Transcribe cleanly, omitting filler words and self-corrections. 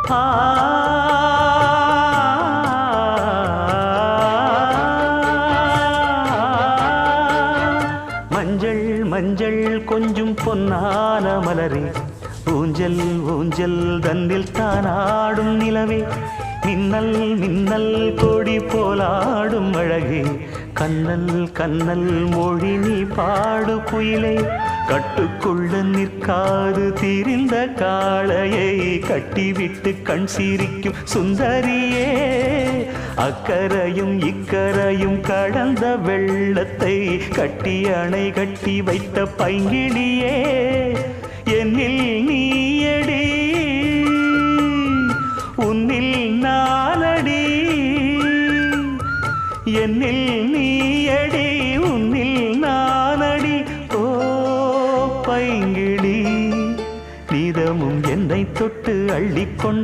ஆ மஞ்சள் மஞ்சள் கொஞ்சம் பொன்னான மலரே, ஊஞ்சல் ஊஞ்சல் தன்னில் தானாடும் நிலவே, மின்னல் மின்னல் கொடி போலாடும் அழகே, கண்ணல் கண்ணல் மொழி நீ பாடு குயிலே, கட்டுக்குள்ள நிற்காது திரிந்த காளையை கட்டிவிட்டு கண் சிரிக்கும் சுந்தரியே, அக்கரையும் இக்கரையும் கடந்த வெள்ளத்தை கட்டி அணை கட்டி வைத்த பைங்கிளியே, என்னில் நீயடி உன்னில் நானடி, என்னில் நீயடி உன்னில் நானடி, ஓ பைங்கிளி நீதமும் என்னை தொட்டு அள்ளிக்கொண்டு